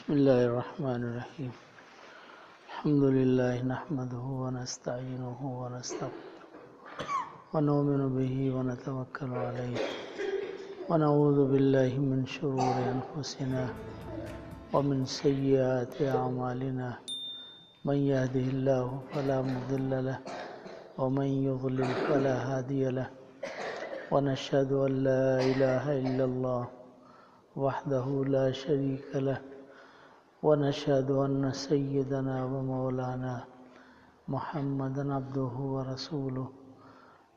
बिस्मिल्लाहिर्रहमानिर्रहीम। अल्हम्दुलिल्लाहि नहमदुहु व नस्तईनुहु व नस्तगफिरुहु व नु'मिनु बिही व नतवक्कलु अलैहि व नऊज़ु बिल्लाहि मिन शुरूरि अनफुसिना व मिन सय्यिआति अअमालिना। मन यहदिहिल्लाहु फला मुदिल्ल लहु व मन युद्लिल फला हादिय लहु व नशहदु अन ला इलाहा इल्लल्लाह वहदहु ला शरीक लहु वनशहदु अन्न सय्यदना व मौलाना मुहम्मदन अब्दुहु व रसूलुहु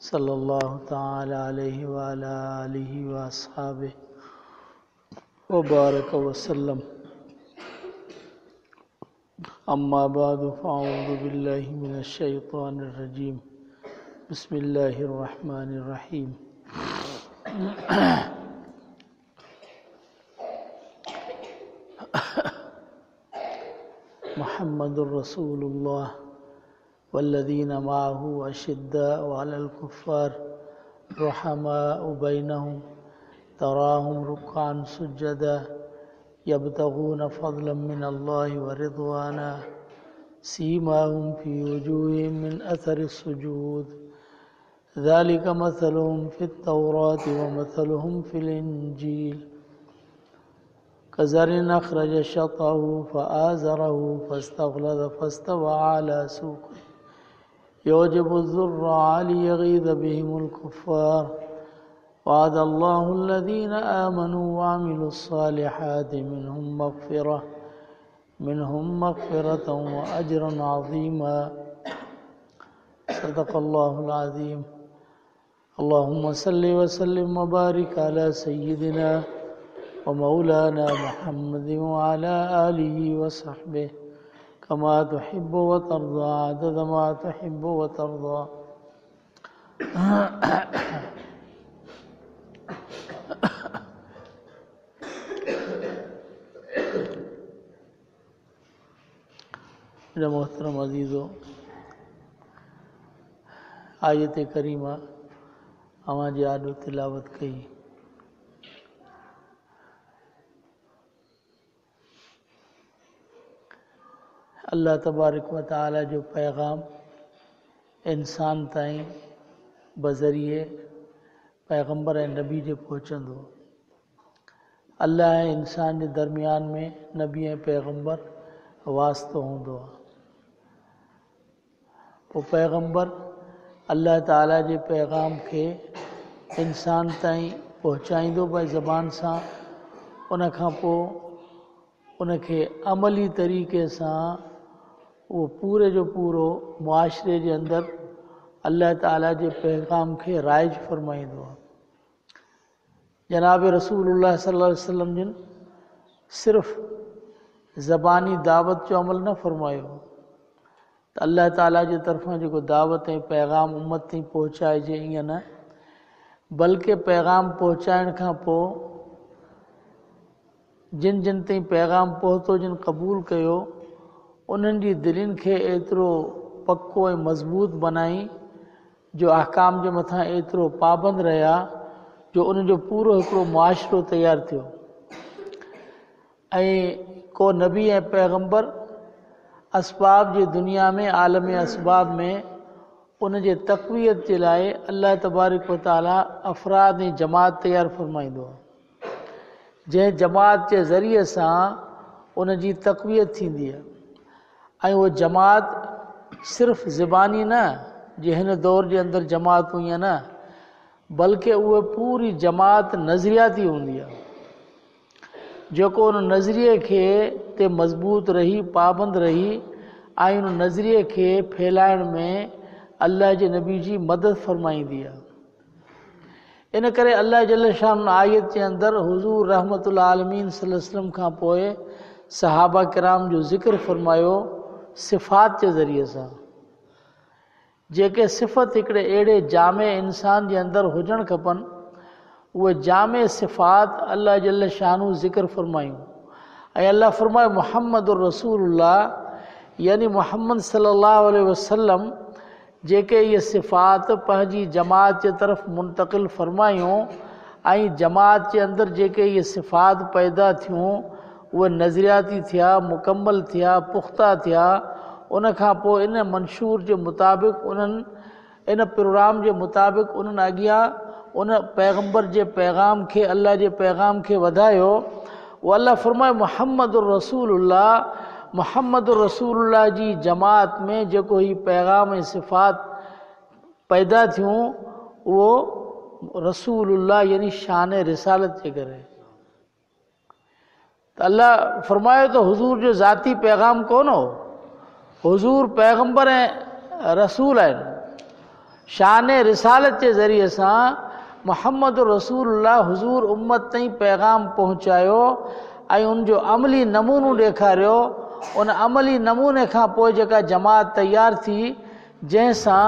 सल्लल्लाहु तआला अलैहि व अला आलिहि व अस्हाबिहि व बारक व सल्लम। अम्मा बादु फ़अऊज़ु बिल्लाहि मिनश शैतानिर रजीम। बिस्मिल्लाहिर रहमानिर रहीम। मुहम्मदुर रसूलुल्लाह वल्लज़ीना माअहु अशिद्दाउ अलल कुफ़्फ़ार रुहमाउ बैनहुम तराहुम रुक्कान सुज्जदा यब्तगून फ़ज़लन मिनल्लाहि व रिज़वाना सीमाहुम फ़ी वुजूहिहिम मिन अथरिस सुजूद ज़ालिका मसलुहुम फ़ित तौराति व मसलुहुम फ़िल इंजील कज़रइन अख़रज शतअहु फ़आज़रहु फ़स्तग़लज़ फ़स्तवى अला सूक़िही युजिबु ज़ुर्राअ लियग़ीज़ बिहिमुल कुफ़्फ़ार वअदल्लाहु अल्लज़ीना आमनू वअमिलुस्सालिहाति मिनहुम मग़फ़िरतन व अजरन अज़ीमा। सदक़ल्लाहुल अज़ीम। अल्लाहुम्मा सल्लि व सल्लिम व बारिक अला सय्यिदिना व मौलाना मुहम्मदिन व अला आलिहि व सहबिहि कमा तुहिब्बु व तर्ज़ा अदद मा तुहिब्बु व तर्ज़ा। मेरा मोहतरम अज़ीज़ो, आयत करीमा अवां जे आॾो तिलावत कई। अल्लाह तबारक व तआला जो पैगाम इंसान ताईं बज़रिए पैगंबर ऐं नबी जे पहुचंदो। अल्लाह ऐं इंसान जे दरमियान में नबी ऐं पैगंबर वास्तो हूंदो आहे। पोइ पैगंबर अल्लाह ताला जे पैगाम खे इंसान ताईं पहुचाईंदो भाई ज़बान सां। उन खां पोइ उनखे अमली तरीक़े सां उहो पूरे जो पूरो मुआशरे जे अंदरि अल्लाह ताला जे पैगाम खे राइज फरमाईंदो आहे। जनाब रसूलुल्लाह सल्लल्लाहु अलैहि वसल्लम जिन सिर्फ़ ज़बानी दावत जो अमल न फरमायो त अल्लाह ताला जे तरफ़ां जेको दावत ऐं पैगाम उम्मत ताईं पहुचाइजे ईअं न, बल्कि पैगाम पहुचाइण खां पोइ जिन जिन ताईं पैगाम पहुतो, जिन क़बूल कयो, उन्हनि जी दिलनि खे एतिरो पको ऐं मज़बूत बनाई जो अहकाम जे मथां एतिरो पाबंद रहिया जो उन्हनि जो पूरो हिकिड़ो मुआशरो तयारु थियो। ऐं को नबी ऐं पैगंबर असबाब जे दुनिया में आलम असबाब में उन जे तक़वियत जे लाइ अल्लाह तबारक व तआला अफ़राद ऐं जमात तयारु फरमाईंदो आहे, जंहिं जमात जे ज़रिए सां उन जी तक़वियत थींदी आहे। ऐं उहो जमात सिर्फ़ ज़बानी न, जे हिन दौर जे अंदरि जमातूं ईअं न, बल्कि उहा पूरी जमात नज़रियाती हूंदी आहे जेको उन नज़रिए खे ते मज़बूत रही, पाबंद रही ऐं उन नज़रिए खे फैलाइण में अल्लाह जे नबी जी मदद फरमाईंदी आहे। इन करे अल्लाह जल शान आयत जे अंदरि हुज़ूर रहमतुल आलमीन सल्लल्लाहु अलैहि वसल्लम खां पोइ सहाबा किराम जो ज़िक्र फरमायो सिफ़ात जे ज़रिए सां। जेके सिफ़त हिकिड़े अहिड़े जामे इंसान जे अंदरि हुजणु खपनि, उहे जामे सिफ़ात अल्लाह जल शानू ज़िक्र फरमायूं। ऐं अल्लाह फरमायो मुहम्मदुर रसूलुल्लाह, यानी मुहम्मद सल्लल्लाहु अलैहि वसल्लम जेके इहे सिफ़ात पंहिंजी जमात जे तरफ़ मुंतक़िल फरमायूं ऐं जमात जे अंदरि जेके इहे सिफ़ात पैदा थियूं उहे नज़रियाती थिया, मुकम्मल थिया, पुख्ता थिया। उन खां पोइ इन मंशूर जे मुताबिक़ उन्हनि इन प्रोग्राम जे मुताबिक़ उन्हनि अॻियां उन पैगम्बर जे पैगाम खे, अल्लाह जे पैगाम खे वधायो। उहो अल्लाह फरमाए मुहम्मद रसूलुल्लाह जी जमात में जेको ही पैगाम ऐं सिफ़ात पैदा थियूं उहो रसूलुल्लाह यानी शान रिसालत जे करे। त अल्लाह फरमायो त हुज़ूर जो ज़ाती पैगाम कोन हो, हुज़ूर पैगम्बर ऐं रसूल आहिनि। शान रिसालत जे ज़रिए सां मुहम्मद रसूलुल्लाह हुज़ूर उम्मत ताईं पैगाम पहुचायो ऐं उनजो अमली नमूनो ॾेखारियो। उन अमली नमूने खां पोइ जेका जमात तयारु थी, जंहिंसां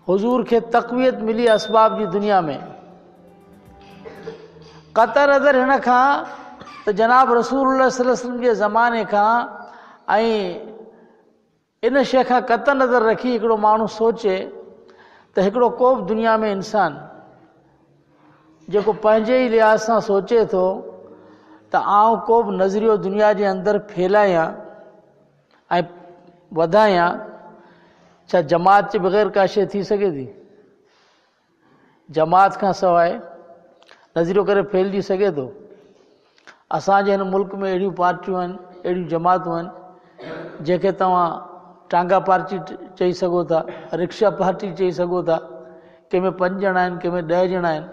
हुज़ूर खे तक़वियत मिली असबाब जी दुनिया में। क़तअ नज़र हिन खां त जनाब रसूलुल्लाह सल्लल्लाहु अलैहि वसल्लम जे ज़माने खां ऐं इन शइ खां क़तअ नज़र रखी हिकिड़ो माण्हू सोचे त हिकिड़ो को बि दुनिया में इंसान जेको पंहिंजे ई लिहाज़ सां सोचे थो त आउं को बि नज़रियो दुनिया जे अंदरि फैलायां ऐं वधायां, छा जमात जे बग़ैर का शइ थी सघे थी? जमात खां सवाइ नज़रियो करे फैलिजी सघे थो? असांजे हिन मुल्क में अहिड़ियूं पार्टियूं आहिनि, अहिड़ियूं जमातूं आहिनि जंहिंखे तव्हां टांगा पार्टी चई सघो था, रिक्शा पार्टी चई सघो था। कंहिंमें 5 ॼणा आहिनि, कंहिंमें 10 ॼणा आहिनि,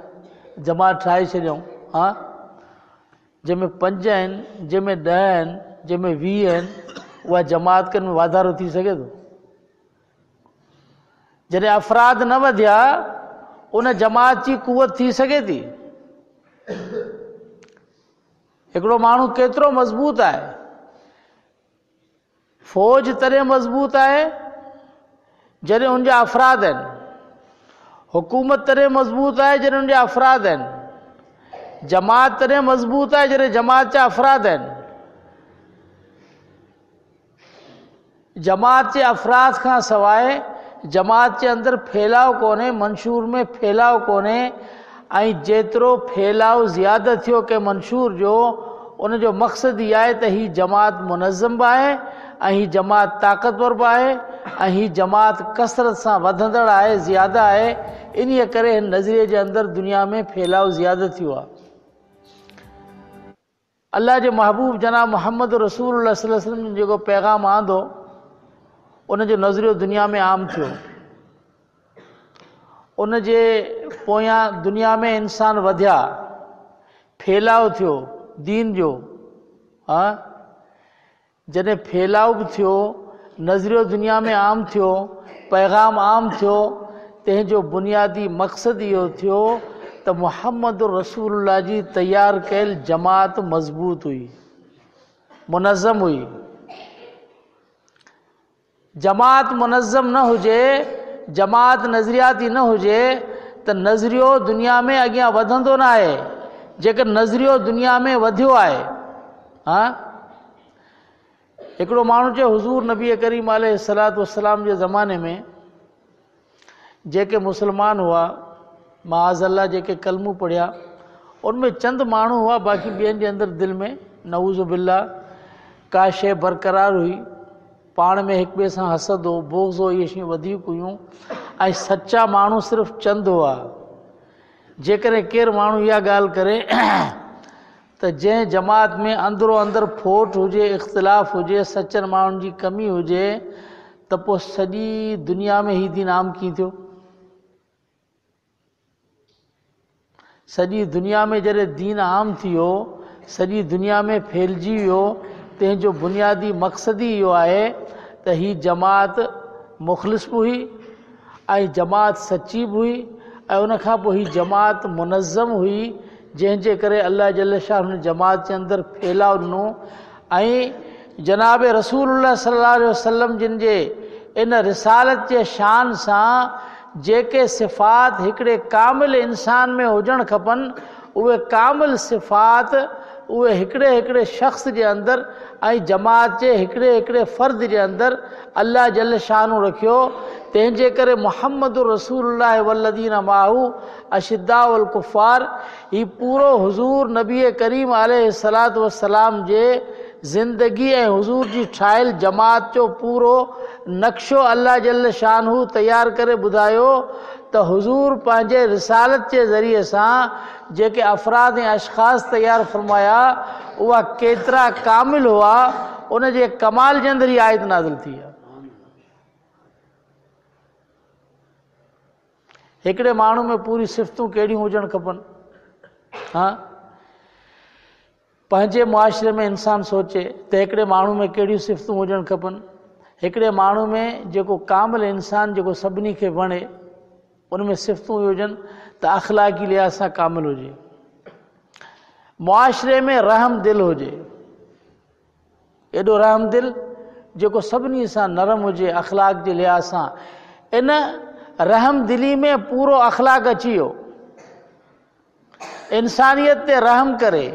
जमात ठाहे छॾियऊं। हा, जंहिंमें 5 आहिनि, जंहिंमें 10 आहिनि, जंहिंमें 20 आहिनि, उहा जमात में वाधारो थी सघे थो? जॾहिं अफ़राद न वधिया उन जमात जी कुवत थी सघे थी? हिकिड़ो माण्हू केतिरो मज़बूत आहे? फ़ौज तॾहिं मज़बूत आहे जॾहिं उनजा अफ़राद आहिनि। हुकूमत तॾहिं मज़बूत आहे जॾहिं उनजा अफ़राद आहिनि। जमात तॾहिं मज़बूत आहे जॾहिं जमात जा अफ़राद आहिनि। जमात जे अफ़राद खां सवाइ जमात जे अंदरि फैलाव कोन्हे, मंशूर में फैलाव कोन्हे। ऐं जेतिरो फैलाव ज़्यादा थियो के मंशूर जो, उनजो मक़सदु इहा आहे त ही जमात मुनज़्ज़म बि आहे ऐं ही जमात ताक़तवर बि आहे ऐं ही जमात कसरत सां वधंदड़ आहे, ज़्यादा आहे। इन्हीअ करे हिन नज़रिए जे अंदरि दुनिया में फैलाव ज़्यादा थियो आहे। अल्लाह जे महबूब जनाब मुहम्मद रसूलुल्लाह सल्लल्लाहु अलैहि वसल्लम जेको पैगाम आंदो, उनजो नज़रियो दुनिया में आम थियो। उन जे पोयां दुनिया में इंसान वधिया, फैलाव थियो दीन जो। हा, जॾहिं फैलाव बि थियो, नज़रियो दुनिया में आम थियो, पैगाम आम थियो, तंहिंजो बुनियादी मक़सदु इहो थियो त मुहम्मद रसूलुल्लाह जी तयारु कयल जमात मज़बूत हुई, मुनज़्ज़म हुई। जमात मुनज़्ज़म न हुजे, जमात नज़रियाती न हुजे त नज़रियो दुनिया में अॻियां वधंदो न आहे। जेकर नज़रियो दुनिया में वधियो आहे, हा, हिकिड़ो माण्हू चयो हुज़ूर नबी करीम अलैहिस्सलातु वस्सलाम जे ज़माने में जेके मुसलमान हुआ, माअज़ल्लाह जेके कलमू पढ़िया, उनमें चंद माण्हू हुआ, बाक़ी ॿियनि जे अंदरि दिलि में नऊज़ बिल्लाह का शइ बरक़रार हुई। पाण में हिक ॿिए सां हसद हो, बोग़्ज़ हो, इहे शयूं वधीक हुयूं। ऐं सचा माण्हू सिर्फ़ु चंद हुआ। जेकॾहिं केरु माण्हू इहा ॻाल्हि करे त जंहिं जमात में अंदरो अंदरि फोट हुजे, इख़्तिलाफ़ हुजे, सचनि माण्हुनि जी कमी हुजे, त पोइ सॼी दुनिया में ही दीन आम कीअं थियो? सॼी दुनिया में जॾहिं दीन आम थी वियो, सॼी दुनिया में फैलिजी वियो, तंहिंजो बुनियादी मक़सदु ई इहो आहे त ही जमात मुख़लिस बि हुई ऐं जमात सची बि हुई ऐं उनखां पोइ ही जमात मुनज़्ज़म हुई, जंहिंजे करे अल्लाह जल शाह हुन जमात जे अंदरि फैलाव ॾिनो। ऐं जनाब रसूलुल्लाह सल्लल्लाहु अलैहि वसल्लम जिन जे इन रिसालत जे शान सां जेके सिफ़ात हिकिड़े कामिल इंसान में हुजणु खपनि, उहे कामिल सिफ़ात उहे हिकिड़े हिकिड़े शख़्स जे अंदरि ऐं जमात जे हिकिड़े हिकिड़े फ़र्द जे अंदरि अल्लाह जल शानु रखियो। तंहिंजे करे मुहम्मद रसूलुल्लाह वल्लदीन माहू अशिद्दा वल कुफ़ार, ही पूरो हुज़ूर नबी करीम अलैहिस्सलातु वस्सलाम जे ज़िंदगी ऐं हुज़ूर जी ठाहियल जमात जो पूरो नक्शो अल्लाह जल शानहू तयारु करे ॿुधायो त हुज़ूर पंहिंजे रिसालत जे ज़रिए सां जेके अफ़राद ऐं अशख़ास तयारु फ़रमाया उहा केतिरा कामिल हुआ, उन जे कमाल जे अंदरि इहा आयत नाज़िल थी आहे। हिकिड़े माण्हू में पूरी सिफ़तूं कहिड़ियूं हुजणु खपनि? हा, पंहिंजे मुआशिरे में इंसानु सोचे त हिकिड़े माण्हू में कहिड़ियूं सिफ़तूं हुजणु खपनि। हिकिड़े माण्हू में जेको कामिल इंसानु जेको सभिनी खे वणे, उन में सिफ़तूं हुजनि त अख़लाक़ी लिहाज़ सां कामिल हुजे, मुआशिरे में रहम दिलि हुजे, एॾो रहम दिलि जेको सभिनी सां नरम हुजे अख़लाक़ जे लिहाज़ सां। इन रहम दिली में पूरो अख़लाक़ अची वियो। इंसानियत ते रहम करे,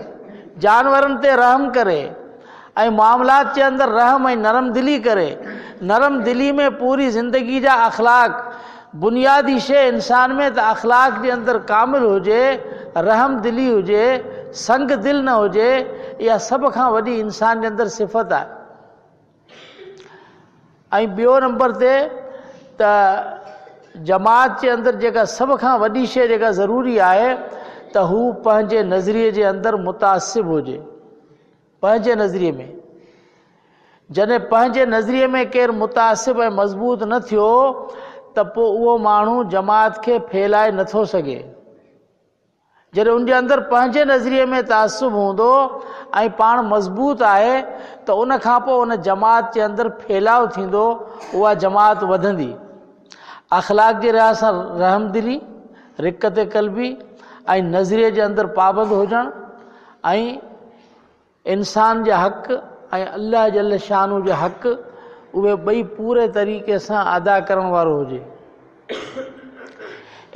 जानवरनि ते रहम करे ऐं मामलात जे अंदरि रहम ऐं नरम दिली करे, नरम दिली में पूरी ज़िंदगी जा अख़लाक़ बुनियादी शइ इंसान में त अख़लाक़ जे अंदरि कामिल हुजे, रहम दिली हुजे, संग दिलि न हुजे, इहा सभ खां वॾी इंसान जे अंदरि सिफ़त आहे। ऐं ॿियो नंबर ते त जमात जे अंदरि जेका सभ खां वॾी शइ जेका ज़रूरी आहे त हू पंहिंजे नज़रिए जे अंदरि मुतासिब हुजे। पंहिंजे नज़रिए में जॾहिं पंहिंजे नज़रिए में केरु मुतासिब ऐं मज़बूत न थियो त पोइ उहो माण्हू जमात खे फैलाए नथो सघे। जॾहिं उनजे अंदरि पंहिंजे नज़रिए में तासुब हूंदो ऐं पाण मज़बूत आहे त उन खां पोइ उन जमात जे अंदरि फैलाव थींदो, उहा जमात वधंदी। अख़लाक़ जे लिहाज़ सां रहम दिली, रिक़त क़ल्बी ऐं नज़रिए जे अंदरि पाबंद हुजणु ऐं इंसान जा हक़ ऐं अल्लाह जल शानू जा हक़, उहे ॿई पूरे तरीक़े सां अदा करण वारो हुजे।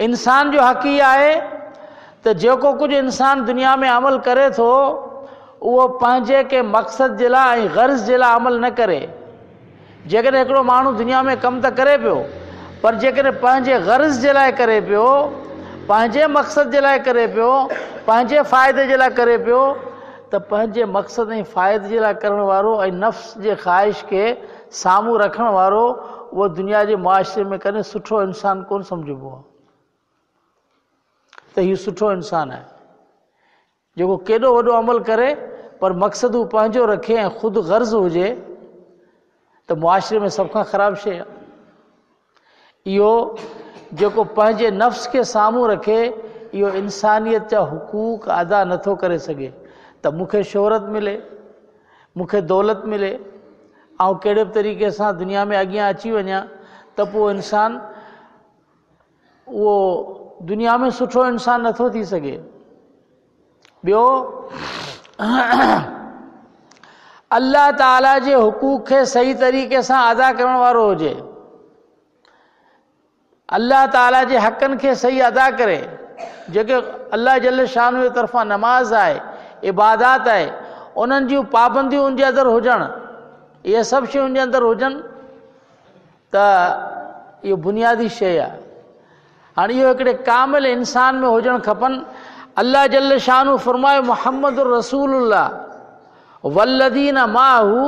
इंसान जो हक़ ई आहे त जेको कुझु इंसान दुनिया में अमल करे थो उहो पंहिंजे के मक़सद जे लाइ ऐं गर्ज़ जे लाइ अमल न करे। जेकॾहिं हिकिड़ो माण्हू दुनिया में कमु त करे पियो, पर जेकॾहिं पंहिंजे गर्ज़ जे लाइ करे पियो, पंहिंजे मक़सद जे लाइ करे पियो, पंहिंजे फ़ाइदे जे लाइ करे पियो, त पंहिंजे मक़सद ऐं फ़ाइदे जे लाइ करण वारो ऐं नफ़्स जे ख़्वाहिश खे साम्हूं रखण वारो उहो दुनिया जे मुआशिरे में कॾहिं सुठो इंसानु कोन सम्झिबो आहे त हीउ सुठो इंसानु आहे। जेको केॾो वॾो अमल करे पर मक़सदु हू पंहिंजो रखे ऐं ख़ुदि गर्ज़ हुजे त मुआशिरे में सभ खां ख़राबु शइ आहे। इहो जेको पंहिंजे नफ़्स खे साम्हूं रखे, इहो इंसानियत जा हुकूक अदा नथो करे सघे त मूंखे शोहरत मिले, मूंखे दौलत मिले, ऐं कहिड़े बि तरीक़े सां दुनिया में अॻियां अची वञा, त पोइ इंसानु उहो दुनिया में सुठो इंसानु नथो थी सघे। ॿियो, अल्लाह ताला जे हुकूक खे सही तरीक़े सां अदा करण वारो हुजे, अल्लाह ताला जे हक़नि खे सही अदा करे। जेके अल्लाह जल शान जे तरफ़ां नमाज़ आहे, इबादात आहे, उन्हनि जूं पाबंदियूं उनजे अंदरि हुजणु, इहे सभु शयूं उनजे अंदरि हुजनि त इहो बुनियादी शइ आहे। हाणे इहो हिकिड़े कामिल इंसान में हुजणु खपनि। अल्लाह जल शानू फरमायो मुहम्मद रसूलुल्लाह वल्लदीन माहू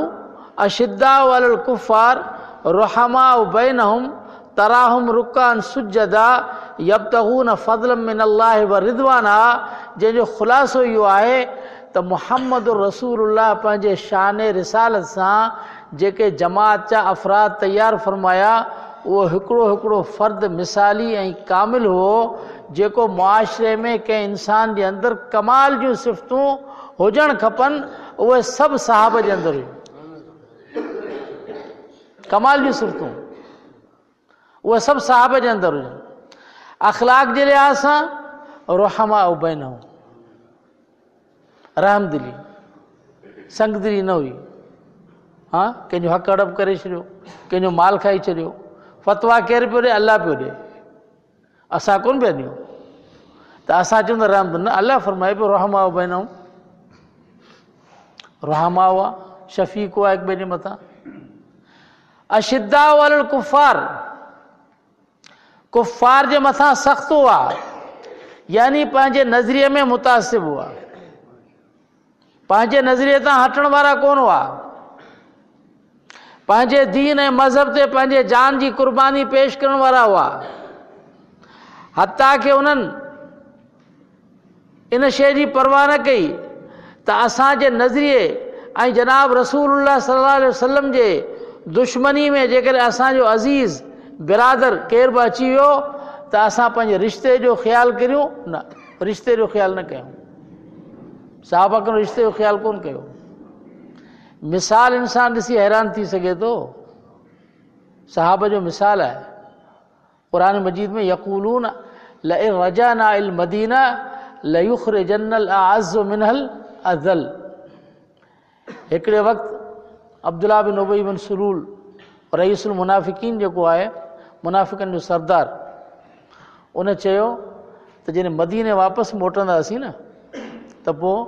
अशिद्दाउ अलल कुफ़ार रुहमाउ बैनहुम तराहुम रुकान सुज्जदा यब्तगून फज़लन मिनल्लाहि व रिदवाना। जंहिंजो ख़ुलासो इहो आहे त मुहम्मद रसूलुल्लाह पंहिंजे शान रिसालत सां जेके जमात जा अफ़राद तयारु फरमाया, उहो हिकिड़ो हिकिड़ो फ़र्द मिसाली ऐं कामिल हो, जेको मुआशिरे में कंहिं इंसान जे अंदरि कमाल जूं सिफ़तूं हुजणु खपनि, उहे सभु सहाब जे अंदरि हुयूं। कमाल जूं सिफ़तूं उहे सभु सहाब जे अंदरि हुजनि। अख़लाक़ जे लिहाज़ सां रुहमा बैनहुम, रहम दिली, संग दिली न हुई। हा, कंहिंजो हक़ हड़प करे छॾियो, कंहिंजो माल खाई छॾियो, फतवा केरु पियो ॾे? अल्लाह पियो ॾे, असां कोन पिया ॾियूं। त असां चऊं था रहम न, अल्लाह फरमाए पियो रुहमा बैनहुम। रहमा हुआ, शफ़ीक़ हुआ हिक ॿिए जे मथां। अशिद्दा अलल कुफ़ार, कुफ़ार जे मथां सख़्तु हुआ, यानी पंहिंजे नज़रिए में मुतासिब हुआ, पंहिंजे नज़रिए तां हटण वारा कोन हुआ, पंहिंजे दीन ऐं मज़हब ते पंहिंजे जान जी कुर्बानी पेश करण वारा हुआ। हत्ता कि उन्हनि इन शइ जी परवाह न कई त असांजे नज़रिए ऐं जनाब रसूलुल्लाह सल्लल्लाहु अलैहि वसल्लम जे दुश्मनी में जेकॾहिं असांजो अज़ीज़ बिरादर केरु बि अची वियो त असां पंहिंजे रिश्ते जो ख़्यालु करियूं न, रिश्ते जो ख़्यालु न कयूं। साहबा रिश्ते जो ख़्यालु कोन कयो। मिसाल इंसान ॾिसी हैरान थी सघे थो। सहाबा जो मिसाल आहे क़ुरान मजीद में, यक़ूलून लइन रजाना इल मदीना लयुख़रिजन्नल अअज़्ज़ु मिनल अज़ल। हिकिड़े वक़्तु अब्दुल्लाह बिन उबई बिन सलूल रईसुल मुनाफ़िकीन जेको आहे, मुनाफ़िकनि जो सरदार, उन चयो त जॾहिं मदीने वापसि मोटंदासीं न त पोइ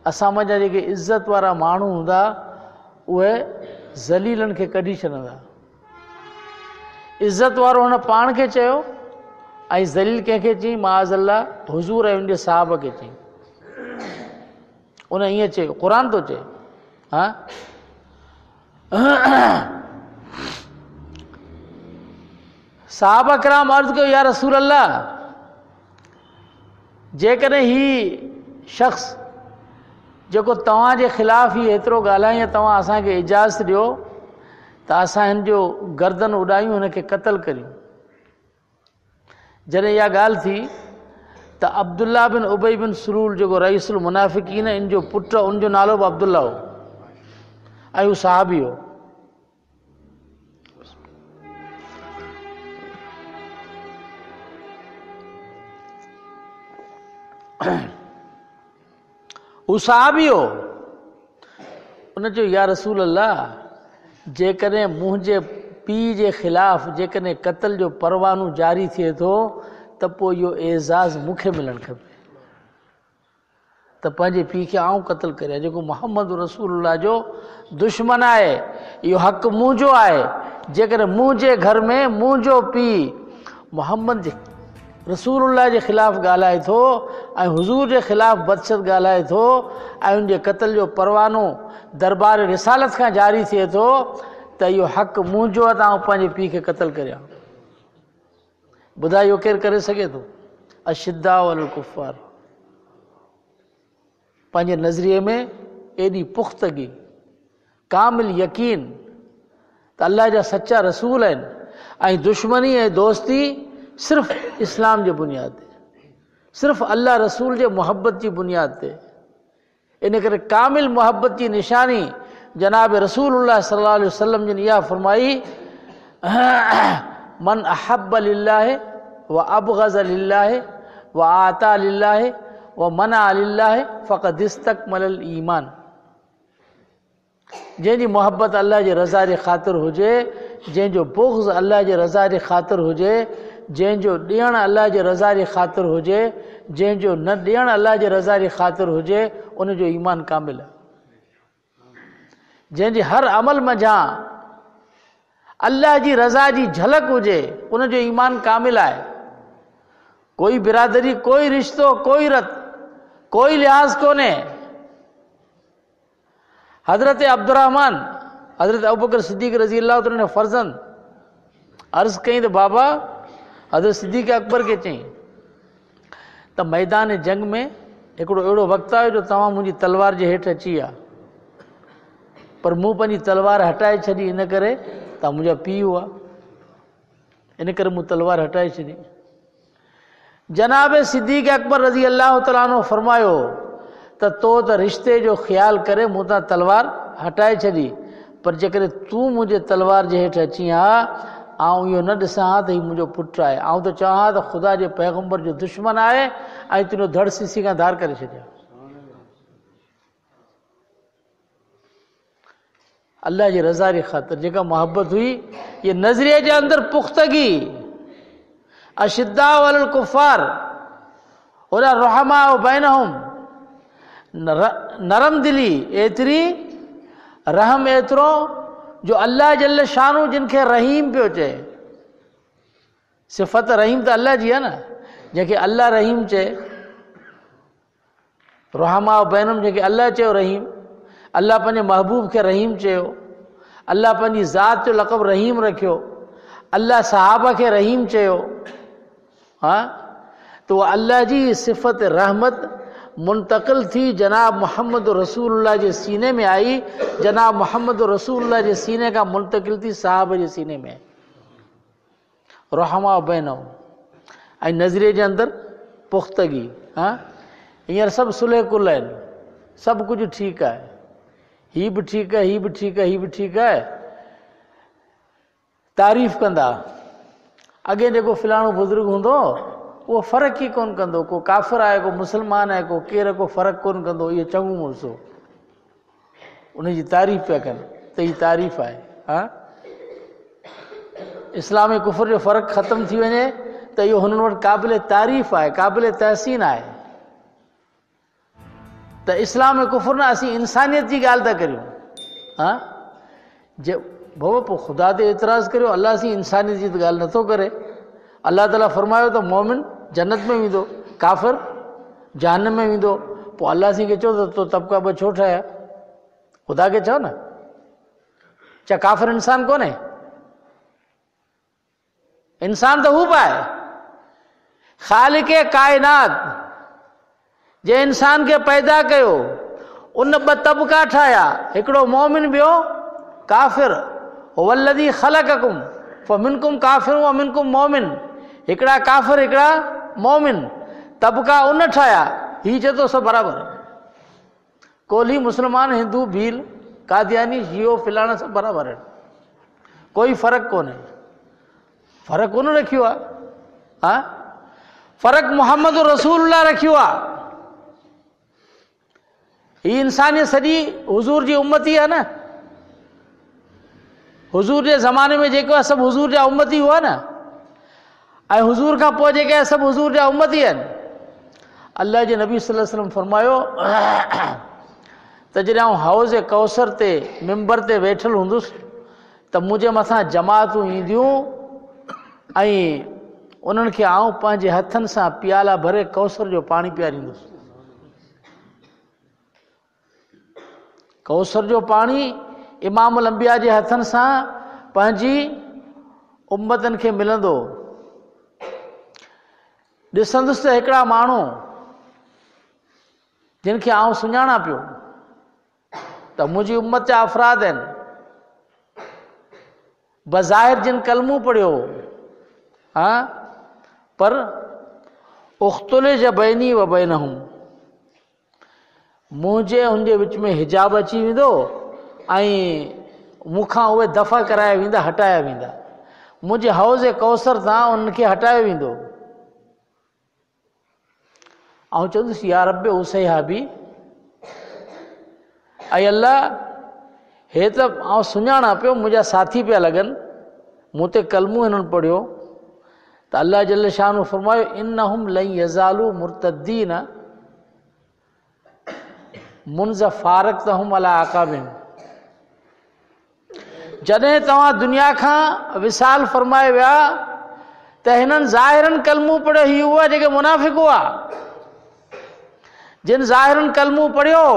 असां जा जेके इज़त वारा माण्हू हूंदा उहे ज़लीलनि खे कढी छॾंदा। इज़त वारो हुन पाण खे चयो ऐं ज़लील कंहिंखे चई, माअज़ल्ला हुज़ूर ऐं उनजे साहब खे चई। उन ईअं चयो, क़ुरान थो चए। हा साहबा किराम अर्ज़ु कयो, या रसूल अल्लाह, जेकॾहिं ही शख़्स जेको तव्हांजे ख़िलाफ़ ही एतिरो ॻाल्हाई, तव्हां असांखे इजाज़त ॾियो त असां हिन जो गर्दन उॾायूं, हिनखे क़तल करियूं। जॾहिं इहा ॻाल्हि थी त अब्दुल्ला बिन उबई बिन सलूल जेको रईसुल मुनाफ़िकीन, इन जो पुटु, उनजो नालो बि अब्दुल्ला हो ऐं हू सहाबी हो। हू सहाबी हो। उन चयो, या रसूल अल्लाह, जेकॾहिं मुंहिंजे पीउ जे ख़िलाफ़ जेकॾहिं क़त्ल जो परवानो जारी थिए थो त पोइ इहो एज़ाज़ मूंखे मिलणु खपे त पंहिंजे पीउ खे आऊं क़त्ल करियां, जेको मोहम्मद रसूलुल्लाह जो दुश्मन आहे। इहो हक़ु मुंहिंजो आहे। जेकॾहिं मुंहिंजे घर में मुंहिंजो पीउ मोहम्मद जे रसूलुल्लाह जे ख़िलाफ़ ॻाल्हाए थो ऐं हुज़ूर जे ख़िलाफ़ बदशत ॻाल्हाए थो ऐं उनजे क़त्ल जो परवानो दरबार रिसालत खां जारी थिए थो त इहो हक़ु मुंहिंजो आहे त आउं पंहिंजे पीउ खे क़त्ल करियां। ॿुधायो इहो केरु करे सघे थो? अशिद्दा अलल कुफ़ार। पंहिंजे नज़रिए में एॾी पुख़्तगी, कामिल यकीन त अल्लाह जा सचा रसूल आहिनि ऐं दुश्मनी ऐं दोस्ती सिर्फ़ु इस्लाम जे बुनियाद ते, सिर्फ़ु अल्लाह रसूल जे मुहबत जी बुनियाद ते। इन करे कामिल मुहबत जी निशानी जनाब रसूलुल्लाह सल्लल्लाहु अलैहि वसल्लम जिन इहा फरमाई, मन अहब्ब लिल्लाह व अबग़ज़ लिल्लाह व आता लिल्लाह व मना लिल्लाह फ़क़द इस्तकमलल ईमान। जंहिंजी मुहबत अल्लाह जे रज़ा जे ख़ातिर हुजे, जंहिंजो बुग़्ज़ अल्लाह जे रज़ा जे ख़ातिर हुजे, जंहिंजो ॾियणु अल्लाह जे रज़ा जे ख़ातिर हुजे, जंहिंजो न ॾियणु अल्लाह जे रज़ा जे ख़ातिर हुजे, उनजो ईमान कामिल आहे। जंहिंजे हर अमल मंझां अल्लाह जी रज़ा जी झलक हुजे, उनजो ईमान कामिल आहे। कोई बिरादरी, कोई रिश्तो, कोई रत, कोई लिहाज़ कोन्हे। हज़रत अब्दुर्रहमान, हज़रत अबू बकर सिद्दीक़ रज़ी अल्लाह ताला ने फर्ज़ंद अर्ज़ कई त बाबा, हज़रत सिद्दीक़ अकबर खे चई त मैदान जंग में हिकिड़ो अहिड़ो वक़्तु आयो जो तव्हां मुंहिंजी तलवार जे हेठि अची विया, पर मूं पंहिंजी तलवार हटाए छॾी, इन करे त मुंहिंजा पीउ हुआ, इन करे मूं तलवार हटाए छॾी। जनाब सिद्दीक़ अकबर रज़ी अल्लाह ताला अन्हु फरमायो त तो त रिश्ते जो ख़्यालु करे मूं तां तलवार हटाए छॾी, पर जेकॾहिं तूं मुंहिंजे तलवार जे हेठि अची हा, आउं इहो न ॾिसां हा त हीउ मुंहिंजो पुटु आहे, आउं त चवां हा त ख़ुदा जे पैगम्बर जो दुश्मन आहे ऐं तुंहिंजो धड़ सीसी खां धार करे छॾिया। अल्लाह जी रज़ा जी ख़ातिर जेका मोहब्बत हुई, ये नज़रिए जे अंदरि पुख़्तगी। अशिद्दा अलल कुफ़ार वला रहमा बैनहुम, नरम दिली एतिरी, रहम एतिरो जो अल्लाह जल्ल शानू जिनखे रहीम पियो चए। सिफ़त रहीम त अल्लाह जी आहे न, जंहिंखे अल्लाह रहीम चए। रहमा बैनम जंहिंखे अल्लाह चयो रहीम, अल्लाह पंहिंजे महबूब खे रहीम चयो, अल्लाह पंहिंजी ज़ात जो लक़ब रहीम रखियो, अल्लाह सहाबा खे रहीम चयो। हाँ, तो अल्लाह जी सिफ़त रहमत मुंतकिल थी जनाब मोहम्मद रसूलुल्लाह जे सीने में आई, जनाब मोहम्मद रसूलुल्लाह जे सीने का मुंतकिल थी साहब जे सीने में। रहमा बैनहु ऐं नज़रिए जे अंदरि पुख़्तगी। हाँ, हींअर सभु सुलह कुल आहिनि, सभु कुझु ठीकु आहे, हीअ बि ठीकु आहे, हीअ बि ठीकु आहे, हीअ बि ठीकु आहे, तारीफ़ कंदा। अॻे जेको फलाणो बुज़ुर्ग हूंदो उहो फ़र्क़ु ई कोन कंदो, को काफ़िर आहे, को मुस्लमान आहे, को केरु, को फ़र्क़ु कोन कंदो, इहो चङो मुड़सो, उनजी तारीफ़ पिया कनि त हीअ तारीफ़ आहे। हा, इस्लाम ऐं कुफ़र जो फ़र्क़ु ख़तमु थी वञे त इहो हुननि वटि क़ाबिल तारीफ़ आहे, क़ाबिल तहसीन आहे। त इस्लाम ऐं कुफ़र न, असीं इंसानियत जी ॻाल्हि था करियूं। हा, जे बाबा पोइ ख़ुदा ते एतिराज़ु करियो, अलाह असीं इंसानियत जी त ॻाल्हि नथो करे। अलाह ताला फरमायो त मोमिन जन्नत में वेंदो, काफ़िर जहन्नम में वेंदो। पोइ अलाह असीं खे चओ त तो तबिका ॿ छो ठाहिया? ख़ुदा खे चओ न, छा काफ़िर इंसान कोन्हे? इंसान त हू बि आहे। ख़ालिक़ काइनात जे इंसान खे पैदा कयो, उन ॿ तबिका ठाहिया, हिकिड़ो मोमिन, ॿियो काफ़िर। वल्लज़ी ख़लक़कुम फमिनकुम काफ़िर व मिनकुम मोमिन, हिकिड़ा काफ़िर हिकिड़ा मोमिन, तबिका उन ठाहिया। हीअ चए थो सभु बराबरि, कोली मुस्लमान हिंदू भील कादियानी जियो फिलाना सभु बराबरि आहिनि, कोई फ़र्क़ु कोन्हे। फ़र्क़ु कोन रखियो आहे। हा, फ़र्क़ु मोहम्मद रसूलुल्लाह रखियो आहे। हीअ इंसानियत सॼी हुज़ूर जी उम्मती आहे न। हुज़ूर जे ज़माने में जेको आहे सभु हुज़ूर जा उम्मती हुआ न, ऐं हुज़ूर खां पोइ जेके आहे सभु हुज़ूर जा उम्मती आहिनि। अल्लाह जे नबी सल्लल्लाहु अलैहि वसल्लम फरमायो त जॾहिं आउं हौज़ कौसर ते मिंबर ते वेठल हूंदुसि त मुंहिंजे मथां जमातूं ईंदियूं ऐं उन्हनि खे आउं पंहिंजे हथनि सां प्याला भरे कौसर जो पाणी पीआरींदुसि। कौसर जो पाणी इमामुल अंबिया जे हथनि सां पंहिंजी उम्मतनि खे मिलंदो। ॾिसंदुसि त हिकिड़ा माण्हू जिन खे आउं सुञाणा पियो त मुंहिंजी उम्मत जा अफ़राद आहिनि, बज़ाहिर जिन कलमो पढ़ियो, हा, पर उख़्तुलिज बैनी व बैनहुम, मुंहिंजे हुनजे विच में हिजाब अची वेंदो ऐं मूंखां उहे दफ़ा कराया वेंदा, हटाया वेंदा। मुंहिंजे हौज़ कौसर सां उनखे हटायो वेंदो। ऐं चवंदुसि या रब उसैहाबी, ऐं अल्लाह हे त आउं सुञाणा पियो, मुंहिंजा साथी पिया लॻनि, मूं ते कलमो हिननि पढ़ियो त अल्लाह जल्ल शानु फरमायो इन्नहुम लन यज़ालू मुर्तदीन मुंज़ फारक़तहुम अला अक़ाबिन। जॾहिं तव्हां दुनिया खां विसाल फरमाए विया त हिननि ज़ाहिरनि कलमो पढ़ियो, ही हुआ जेके मुनाफ़िक़ हुआ, जिन ज़ाहिरनि कलमो पढ़ियो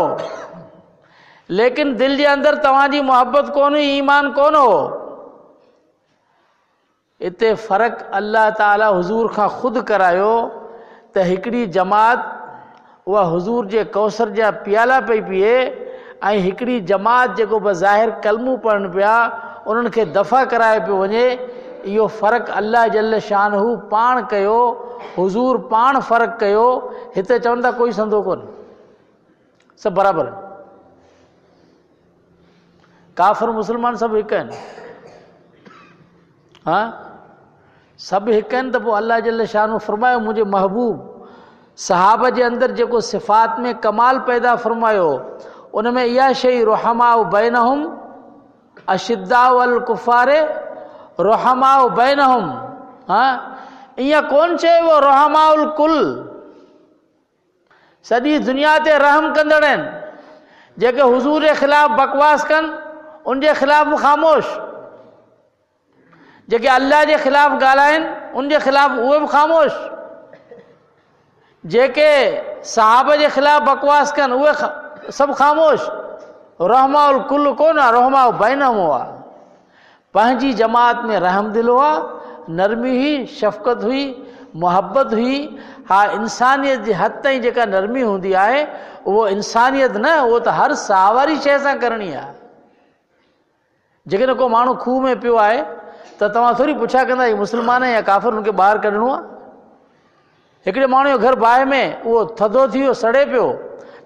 लेकिन दिलि जे अंदरि तव्हांजी मोहबत कोन हुई, ईमान कोन हो। इते फ़र्क़ु अल्लाह ताला हुज़ूर खां ख़ुदि करायो त हिकिड़ी जमात उहा हुज़ूर जे कौसर जा प्याला पई पीए ऐं हिकिड़ी जमात जेको बज़ाहिर कलमो पढ़नि पिया उन्हनि खे दफ़ा कराए पियो वञे। इहो फ़र्क़ु अल्लाह जल्ल शानहू पाण कयो, हुज़ूर पाण फ़र्क़ु कयो। हिते चवनि था कोई संदो कोन, सभु बराबरि, काफ़िर मुस्लमान सभु हिकु आहिनि। हा, सभु हिकु आहिनि। त पोइ अल्लाह जल्ल शानहू फरमायो मुंहिंजे महबूब सहाबा जे अंदरि जेको सिफ़ात में कमाल पैदा फरमायो उन में इहा शइ रुहमाउ बैनहुम अशिद्दाउ अल कुफ़ारे रुहमाउ बैनहुम। हा, ईअं कोन चयो रुहमाउल कुल, सॼी दुनिया ते रहम कंदड़ आहिनि। जेके हुज़ूर जे ख़िलाफ़ बकवास कनि उन जे ख़िलाफ़ बि ख़ामोश, जेके अल्लाह जे ख़िलाफ़ ॻाल्हाइनि उन जे ख़िलाफ़ उहे बि ख़ामोश, जेके सहाब जे ख़िलाफ़ बकवास कनि उहे सभु ख़ामोश। रहमाउल कुल कोन आहे, रहमा बैनहुम आहे। पंहिंजी जमात में रहम दिल हुआ, नरमी हुई, शफ़क़त हुई, मुहबत हुई। हा, इंसानियत जी हद ताईं जेका नरमी हूंदी आहे उहो इंसानियत न, उहो त हर सावारी शइ सां करणी आहे। जेकॾहिं को माण्हू खूह में पियो आहे त तव्हां थोरी पुछा कंदा हीउ मुस्लमान या काफ़िर, हुनखे ॿाहिरि कढणो आहे। हिकिड़े माण्हू जो घर बाहि में उहो थधो थी वियो, सड़े पियो,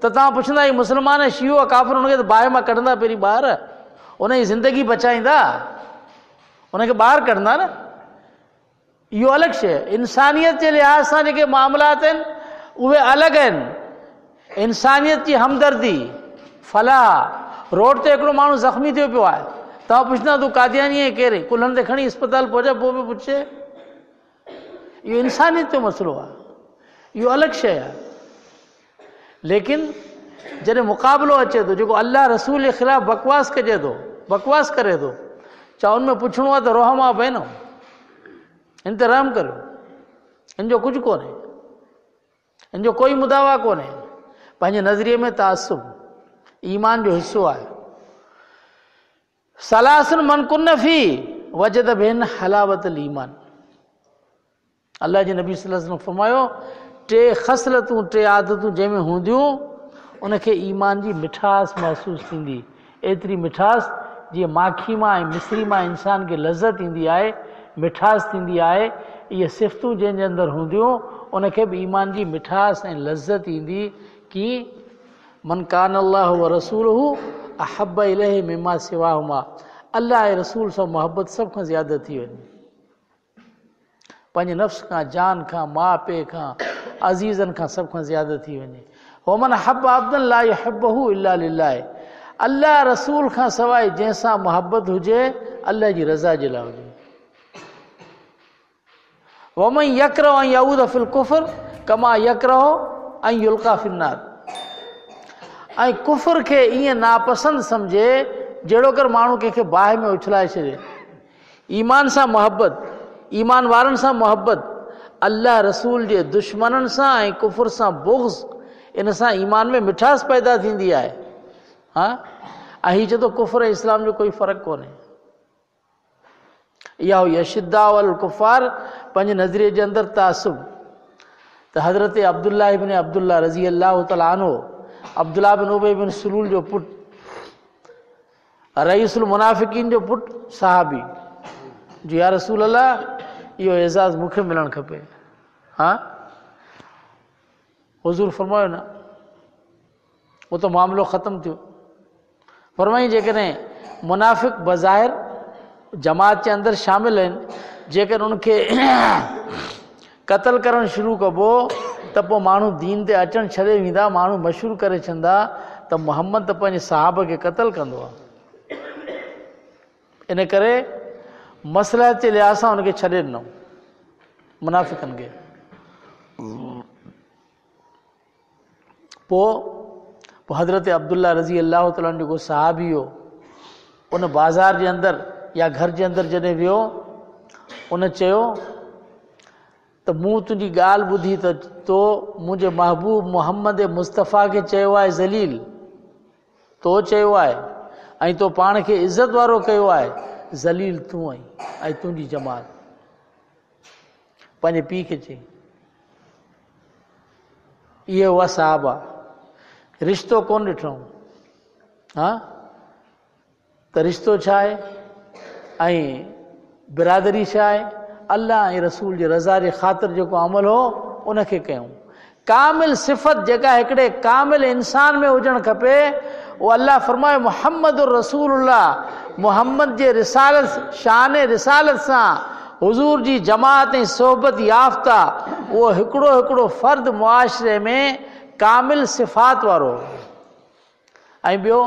त तव्हां पुछंदा हीउ मुस्लमान शियो आहे काफ़िर, हुनखे त बाहि मां कढंदा पहिरीं ॿाहिरि, उनजी ज़िंदगी बचाईंदा, उनखे ॿाहिरि कढंदा न। इहो अलॻि शइ। इंसानियत जे लिहाज़ सां जेके मामलात आहिनि उहे अलॻि आहिनि। इंसानियत जी हमदर्दी, फलाह। रोड ते हिकिड़ो माण्हू ज़ख़्मी थियो पियो आहे, तव्हां पुछंदा तूं कादियानी आहे कहिड़े, कुल्हनि ते खणी अस्पताल पहुचा, पोइ बि पुछे। इहो इंसानियत जो मसइलो आहे, इहो अलॻि शइ आहे। लेकिन जॾहिं मुक़ाबिलो अचे थो, जेको अल्लाह रसूल जे ख़िलाफ़ बकवास कजे थो, बकवास करे थो, छा उन में पुछणो आहे त रहमा बैनो, हिन ते रहम करियो, हिन जो कुझु कोन्हे, हिन जो कोई मुदावा कोन्हे। पंहिंजे नज़रिए में तासुब ईमान जो हिसो आहे। सलासन मन कुन फी वजद बिन हलावतल ईमान। अल्लाह जे नबी सल्लल्लाहु अलैहि वसल्लम फरमायो, टे ख़सलतूं, टे आदतूं जंहिंमें हूंदियूं उनखे ईमान जी मिठास महसूसु थींदी। एतिरी मिठास जीअं माखी मां ऐं मिस्री मां इंसान खे लज़त ईंदी आहे, मिठास थींदी आहे। इहे सिफ़तूं जंहिंजे अंदरि हूंदियूं उनखे बि ईमान जी मिठास ऐं लज़त ईंदी कि मन कान अल्लाह व रसूलहू अहब इलैहि मिम्मा सिवाहुमा। अल्लाह ऐं रसूल सां मोहबत सभ खां ज़्यादा थी वञे, पंहिंजे नफ़्स खां, जान खां, माउ पीउ खां, अज़ीज़नि खां सभ खां ज़्यादा थी वञे। वमन हब अब्दन ला युहिब्बहु इल्ला लिल्लाह। अल्लाह रसूल खां सवाइ जंहिंसां मोहबत हुजे अल्लाह जी रज़ा जे लाइ हुजे। वमन यकरहु अन यऊद फिल कुफ्र कमा यकरहु अन युल्का फिन्नार। ऐं कुफ्र खे ईअं नापसंद सम्झे जहिड़ो कर माण्हू कंहिंखे बाहि में उछलाए छॾे। ईमान सां मोहबत, ईमान वारनि सां मोहबत, अल्लाह रसूल जे दुश्मननि सां ऐं कुफ्र सां बुग़्ज़, इन सां ईमान में मिठास पैदा थींदी आहे। हा, ऐं हीअ चए थो कुफ्र ऐं इस्लाम जो कोई फ़र्क़ु कोन्हे। इहा हुई अशिद्दा वल कुफ़ार, पंहिंजे नज़रिए जे अंदरि तासुब। त हज़रत अब्दुल्लाह इब्न अब्दुल्लाह रज़ी अल्लाह तआला अन्हु, अब्दुल्लाह बिन उबई बिन सलूल जो पुटु, रईसुल मुनाफ़िकीन जो पुटु, सहाबी जी या रसूल अल्लाह, इहो एज़ाज़ मूंखे मिलणु खपे। हा, हुज़ूर फरमायो न, उहो त मामिलो ख़तमु थियो। फरमाई जेकॾहिं मुनाफ़िक़ बज़ाहिर जमात जे अंदरि शामिल आहिनि, जेकर उनखे क़तल करणु शुरू कबो त पोइ माण्हू दीन ते अचणु छॾे वेंदा। माण्हू मशहूरु करे छॾंदा त मुहम्मद त पंहिंजे साहब खे क़तल कंदो आहे। इन करे मसलहत जे लिहाज़ सां हुनखे छॾे ॾिनो मुनाफ़िक़नि खे। पोइ हज़रत अब्दुल्ला रज़ी अल्लाह तआला जेको सहाबी हो, उन बाज़ार जे अंदरि या घर जे अंदरि जॾहिं वियो, उन चयो त मूं तुंहिंजी ॻाल्हि ॿुधी त तो मुंहिंजे महबूब मुहम्मद मुस्तफ़ा खे चयो आहे ज़लील, तो चयो आहे, ऐं तो पाण खे इज़त वारो कयो आहे, ज़लील तूं आहीं ऐं तुंहिंजी जमात। पंहिंजे पीउ खे चई। इहे हुआ साहबा। रिश्तो कोन ॾिठऊं। हा, त रिश्तो छा आहे ऐं बिरादरी छा आहे? अल्लाह ऐं रसूल जे रज़ा जे ख़ातिर जेको अमल हो उनखे कयूं। कामिल सिफ़त जेका हिकिड़े कामिल इंसान में हुजणु खपे, उहो अल्लाह फरमाए मुहम्मद रसूलुल्लाह, मुहम्मद जे रिसालत, शान रिसालत सां हुज़ूर जी जमात ऐं सोहबत याफ़्ता उहो हिकिड़ो हिकिड़ो फ़र्द मुआशिरे में कामिल सिफ़ात वारो। ऐं ॿियो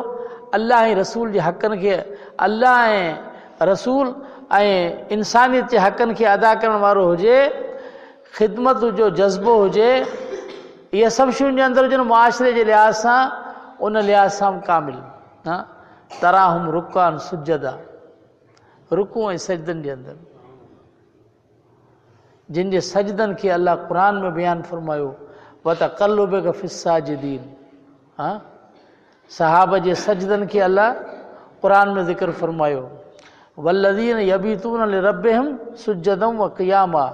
अल्लाह ऐं रसूल जे हक़नि खे, अल्लाह ऐं रसूल ऐं इंसानियत जे हक़नि खे अदा करण वारो हुजे, ख़िदमत जो जज़्बो हुजे, इहे सभु शयुनि जे अंदरि हुजनि मुआशिरे जे लिहाज़ सां, उन लिहाज़ सां कामिल। तराहुम रुकान सुजदा, रुकू ऐं सजदनि जे अंदरि, जिन जे सजदनि खे अलाह क़ुर में बयानु फरमायो, वतक़ल्लुबका फ़िस्साजिदीन। सहाबा जे सजदनि खे अलाह क़ुर में ज़िक्र फरमायो, वल्लज़ीन यबीतून लिरब्बिहिम सुज्जदन व क़ियामा।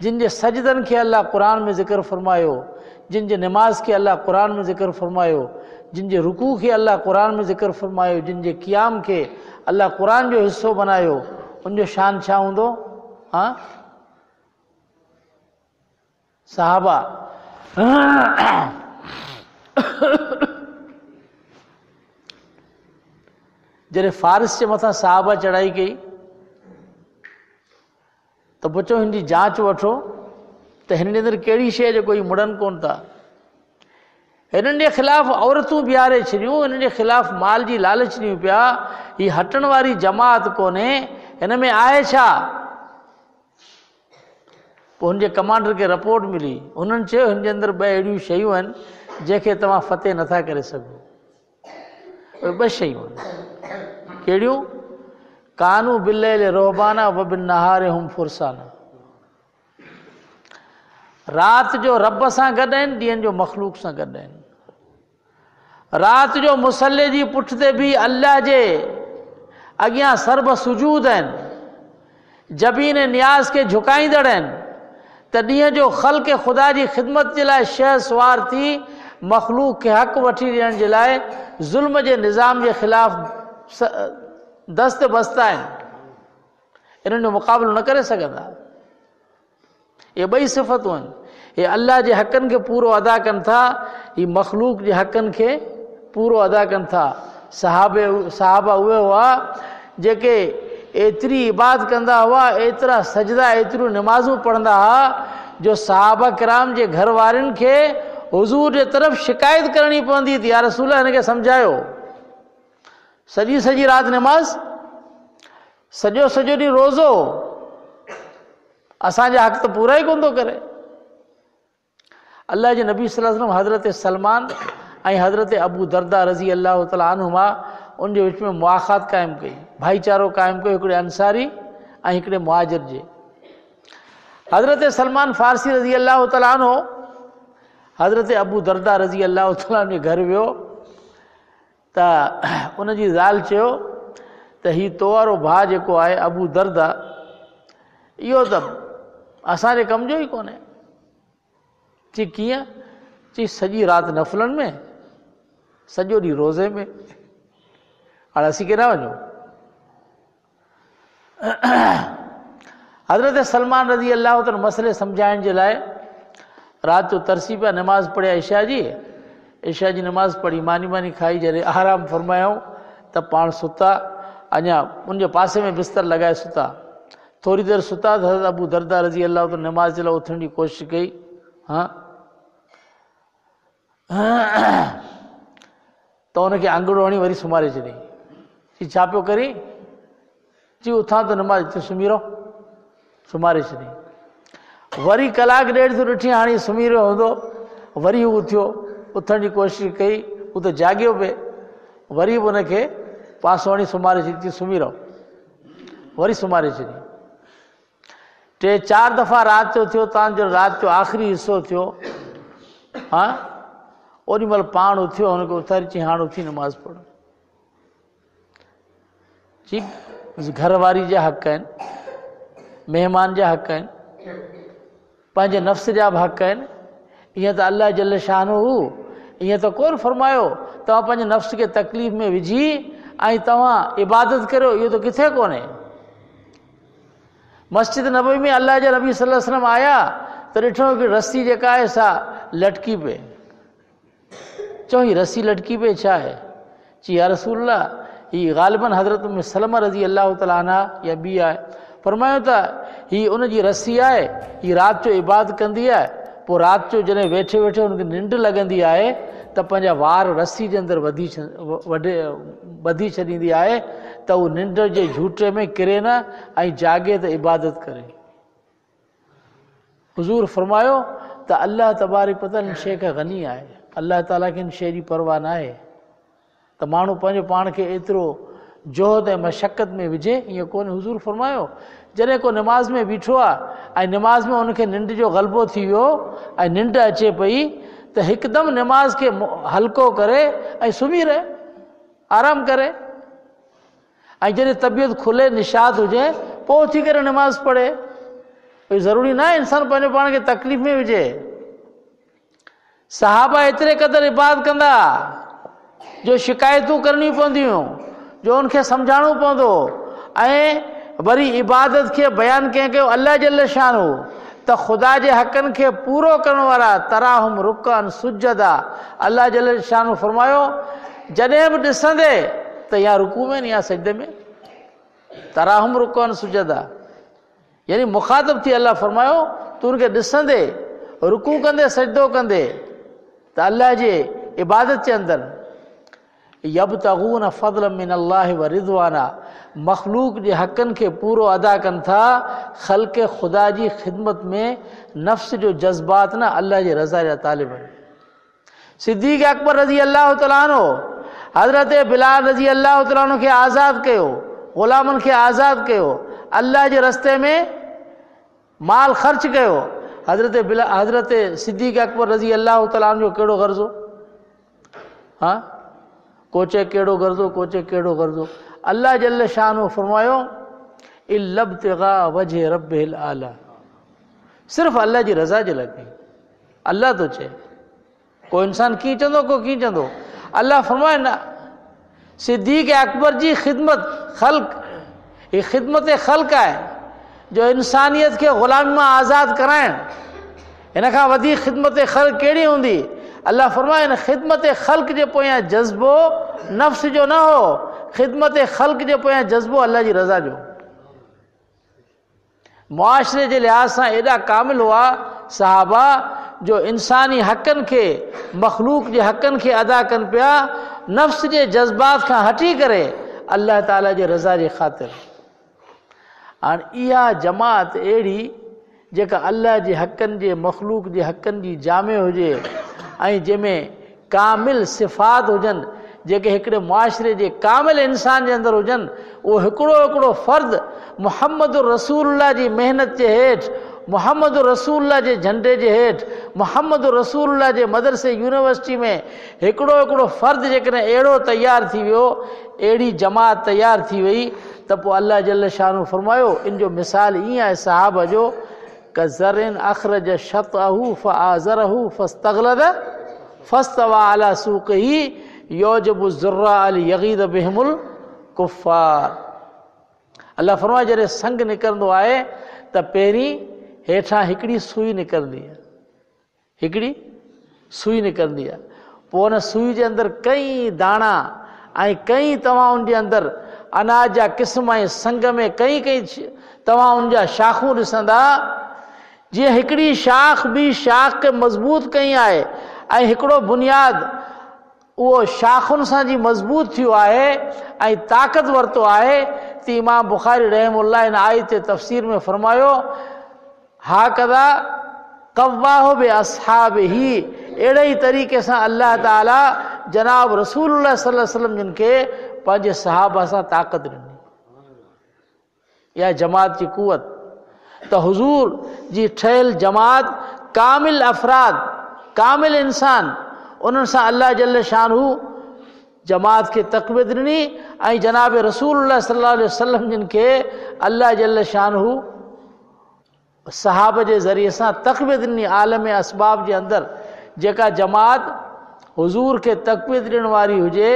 जिन जे सजदनि खे अलाह क़ुर में ज़िक्र फरमायो, जिन जे नमाज़ खे अलाह क़ुर में ज़िक्र फरमायो, जिन जे रुकू खे अलाह क़ुर में ज़िक्र फरमायो, जिन जे क़ियाम खे अलाह क़ुर जो हिस्सो बनायो, उनजो शान छा हूंदो? सहाबा जॾहिं फारिस जे मथां सहाबा चढ़ाई कई त पुछो हिन जी जांच वठो त हिन जे अंदरि कहिड़ी शइ जो कोई मुड़नि कोन था। हिननि जे ख़िलाफ़ु औरतूं बीहारे छॾियूं, हिननि जे ख़िलाफ़ु माल जी लालच ॾियूं पिया। हीअ हटण वारी जमात कोन्हे, हिन में आहे छा? पोइ हुनजे कमांडर खे रिपोर्ट मिली, हुननि चयो हिन जे अंदरि ॿ अहिड़ियूं शयूं आहिनि जंहिंखे तव्हां फ़तेह नथा करे सघो। ॿ शयूं आहिनि, कहिड़ियूं? कानू बिल्लैल रोहबाना व बिन्नहार हुम फुरसाना। राति जो रब सां गॾु आहिनि, ॾींहं जो मख़लूक सां गॾु आहिनि। राति जो मुसले जी पुठिते बि अल्लाह जे अॻियां सर्ब सुजूद आहिनि, जबीन नियाज़ खे झुकाईंदड़ आहिनि। त ॾींहं जो ख़ल्क़ ख़ुदा जी ख़िदमत जे लाइ शह सुवार थी मख़लूक खे हक़ वठी ॾियण जे लाइ ज़ुल्म जे निज़ाम जे ख़िलाफ़ दस्त बस्ता आहिनि, इन्हनि जो मुक़ाबिलो न करे सघंदा। इहे ॿई सिफ़तूं आहिनि, हे अल्लाह जे हक़नि खे पूरो अदा कनि था, ही मख़लूक जे हक़नि खे पूरो अदा कनि था। सहाबा उहे हुआ जेके एतिरी इबादत कंदा हुआ, एतिरा सजदा, एतिरियूं नमाज़ूं पढ़ंदा हुआ जो सहाबा किराम जे घर वारनि खे हुज़ूर जे तरफ़ शिकायत करणी पवंदी थी, या रसूल हिनखे सम्झायो। सॼी सॼी राति नमाज़, सॼो सॼो ॾींहुं रोज़ो, असांजा हक़ त पूरा ई कोन थो करे। अल्लाह जे नबी सल्लल्लाहु अलैहि वसल्लम हज़रत सलमान ऐं हज़रत अबू दरदा रज़ी अल्लाह तआला अन्हुमा उन जे विच में मुआख़ात क़ाइमु कई, भाईचारो क़ाइमु कयो, हिकिड़े अंसारी ऐं हिकिड़े मुहाजिर जे। हज़रत सलमान फारसी रज़ी अल्लाह तआला अन्हु हज़रत अबू दरदा रज़ी अल्लाह तआला जे घर वियो त उनजी ज़ाल चयो त हीउ तो वारो भाउ जेको आहे अबू दरदा, इहो त असांजे कम जो ई कोन्हे। चई कीअं? चई सॼी राति नफ़लनि में, सॼो ॾींहुं रोज़े में, हाणे असीं केॾां वञूं? हज़रत सलमान रज़ी अल्लाह ताला मसइले सम्झाइण जे लाइ राति जो तरसी पिया, नमाज़ पढ़िया इशा जी नमाज़ पढ़ी, मानी खाई, जॾहिं आराम फरमायूं त पाण सुता, अञा उनजे पासे में बिस्तर लॻाए सुता। थोरी देरि सुता त हज़रत अबू दरदा रज़ी अल्लाह ताला नमाज़ जे लाइ उथण जी कोशिशि कई। त उनखे आंगुड़ो हणी वरी सुम्हारे छॾी। चई छा पियो करी? चई उथां त नमाज़, चई सुम्ही रहो, सुम्हारे छॾी। वरी कलाकु ॾेढ थियो ॾिठी हाणे सुम्ही रहियो हूंदो, वरी हू उथियो, उथण जी कोशिशि कई, हू त जाॻियो पिए, वरी बि उनखे पासो हणी सुम्हारे छॾी। चई सुम्ही रहो, वरी सुम्हारे छॾी। 3-4 दफ़ा राति जो थियो, तव्हांजो राति जो आख़िरी हिसो थियो। ओॾी महिल पाण उथियो, हुनखे उथारी, चई हाणे उथी नमाज़ पढ़। चई घरवारी जा हक़ आहिनि, महिमान जा हक़ आहिनि, पंहिंजे नफ़्स जा बि हक़ आहिनि। ईअं त अल्लाह जल शानहू ईअं त कोन फरमायो तव्हां पंहिंजे नफ़्स खे तकलीफ़ में विझी ऐं तव्हां इबादत करियो, इहो त किथे कोन्हे। मस्जिद नबवी में अल्लाह जा नबी सल्लल्लाहु अलैहि वसल्लम आया त ॾिठो कि रस्सी जेका आहे सा लटकी पए। चऊं हीअ रस्सी लटकी पए छा आहे? चई या रसूल अल्लाह, हीअ ग़ालिबन हज़रत उम्मे सलमा रज़ी अल्लाह तआला अन्हा या ॿी आहे। फरमायो त हीअ उनजी रस्सी आहे, हीअ राति जो इबादत कंदी आहे, पोइ राति जो जॾहिं वेठे वेठे हुनखे निंड लॻंदी आहे त पंहिंजा वार रस्सी जे अंदरि ॿधी छॾींदी आहे त उहो निंड जे झूटे में किरे न ऐं जाॻे त इबादत करे। हुज़ूर फरमायो त अल्लाह तबारक व तआला इन शइ खां गनी आहे, अल्लाह ताला खे इन शइ जी परवाह न आहे। त माण्हू पंहिंजो पाण खे एतिरो जोहद ऐं मशक़त में विझे, ईअं कोन्हे। हुज़ूर फरमायो जॾहिं को निमाज़ में बीठो आहे ऐं निमाज़ में उनखे निंड जो ग़लबो थी वियो ऐं निंड अचे पई त हिकदमि निमाज़ खे हल्को करे ऐं सुम्ही रहे, आराम करे। ऐं जॾहिं तबियत खुले निशात हुजे पोइ उथी करे निमाज़ पढ़े। भई ज़रूरी न आहे इंसानु पंहिंजो पाण खे तकलीफ़ में विझे। सहाबा एतिरे क़दुरु इबादत कंदा जो शिकायतूं करणी पवंदियूं, जो उनखे सम्झाइणो पवंदो। ऐं वरी इबादत खे बयानु कंहिं कयो अल्लाह जल शानो त ख़ुदा जे हक़नि खे पूरो करण वारा तराहुम रुकन सुजदा। अल्लाह जल शानो फरमायो जॾहिं बि ॾिसंदे त या रुकू में या सजदे में, तराहुम रुकन सुजदा, यानी मुखातब थी अल्लाह फरमायो तू उनखे ॾिसंदे रुकू कंदे सजदो कंदे त अल्लाह जे इबादत जे अंदरि यबतगून फज़लन मिन अल्लाह व रिज़वाना, मखलूक जे हक़नि खे पूरो अदा कनि था ख़ल्क़ ख़ुदा जी ख़िदमत में। नफ़्स जो जज़्बात न, अल्लाह जे रज़ा जा तालिब आहिनि। सिद्दीक़ अकबर रज़ी अल्लाह तआला अन्हु हज़रत बिलाल रज़ी अल्लाह तआला अन्हु खे आज़ादु कयो, ग़ुलामनि खे आज़ादु कयो, अल्लाह जे रस्ते में माल ख़र्च कयो। हज़रत सिद्दीक़ अकबर रज़ी अल्लाह तआला अन्हु जो कहिड़ो गर्ज़ो? हाँ, को चए कहिड़ो गर्ज़ो, को चए कहिड़ो गर्ज़ो। अल्लाह जल शानो फरमायो इल्लब्तिगा वजह रब्बिल आला, सिर्फ़ु अल्लाह जी रज़ा जे लाइ कई। अल्लाह थो चए, को इंसान कीअं चवंदो, को कीअं चवंदो। अल्लाह फरमाए न, सिद्दीक़ अकबर जी ख़िदमत ख़ल्क़, ये ख़िदमत ख़ल्क़ आहे जो इंसानियत खे ग़ुलामी मां आज़ादु कराइण। हिन खां वधीक ख़िदमत ख़ल्क़ कहिड़ी हूंदी? अल्लाह फरमाए न ख़िदमत ख़ल्क़ जे पोयां जज़्बो नफ़्स जो न हो, ख़िदमत ख़ल्क़ जे पोयां जज़्बो अल्लाह जी रज़ा जो। मुआशरे जे लिहाज़ सां एॾा कामिल हुआ सहाबा जो इंसानी हक़नि खे, मखलूक जे हक़नि खे अदा कनि पिया नफ़्स जे जज़्बात खां हटी करे अल्लाह ताला जे रज़ा जे ख़ातिर। हाणे इहा जमात अहिड़ी जेका अल्लाह जे हक़नि जे, मखलूक जे हक़नि जी जामे हुजे ऐं जंहिंमें कामिल सिफ़ात हुजनि, जेके हिकिड़े मुआशरे जे कामिल इंसान जे अंदरि हुजनि। उहो हिकिड़ो हिकिड़ो फ़र्द मुहम्मद रसूलुल्लाह जी महिनत जे हेठि, मुहम्मद रसूलुल्लाह जे झंडे जे हेठि, मुहम्मद रसूलुल्लाह जे मदरसे यूनिवर्सिटी में हिकिड़ो हिकिड़ो फ़र्द जेकॾहिं अहिड़ो तयारु थी वियो, अहिड़ी जमात तयारु थी वई त पोइ अल्लाह जल शानो फरमायो इन जो मिसाल ईअं आहे सहाबा जो कज़रिन अख़रज शतअहू फ़आज़रहू फ़स्तग़लज़ फ़स्तवा अला सूक़िही योजिबु ज़ुर्रा लियग़ीज़ बिहिमुल कुफ़्फ़ार। अल्लाह फरमाए जॾहिं संग निकिरंदो आहे त पहिरीं हेठां हिकिड़ी सुई निकिरंदी आहे, हिकिड़ी सुई निकिरंदी आहे। पोइ हुन सुई जे अंदरि कई दाणा ऐं कई तव्हां उनजे अंदरि अनाज जा क़िस्म ऐं संग में कई कई तव्हां उन जा शाखूं ॾिसंदा। जीअं हिकिड़ी शाख ॿी शाख खे मज़बूत कई आहे ऐं हिकिड़ो बुनियाद उहो शाखुनि सां जी मज़बूत थियो आहे ऐं ताक़त वरितो आहे। त इमाम बुखारी रहमहुल्लाह इन आयत तफ़सीर में फरमायो हा कदा कव्वाहु बि असहाबिही, अहिड़े ई तरीक़े सां अल्लाह ताला जनाब रसूलुल्लाह सल्लल्लाहु अलैहि वसल्लम जिन खे पंहिंजे सहाबा सां ताक़त ॾिनी। इहा जमात जी कुवत त हुज़ूर जी ठहियल जमात कामिल अफ़राद, कामिल इंसान, उन्हनि सां अल्लाह जल शानहू जमात खे तक़वीत ॾिनी ऐं जनाब रसूलुल्लाह सल्लल्लाहु अलैहि वसल्लम जिन खे अल्लाह जल शानहू सहाब जे ज़रिए सां तक़वीत ॾिनी। आलम असबाब जे अंदरि जेका जमात हुज़ूर खे तक़वीत ॾियण वारी हुजे,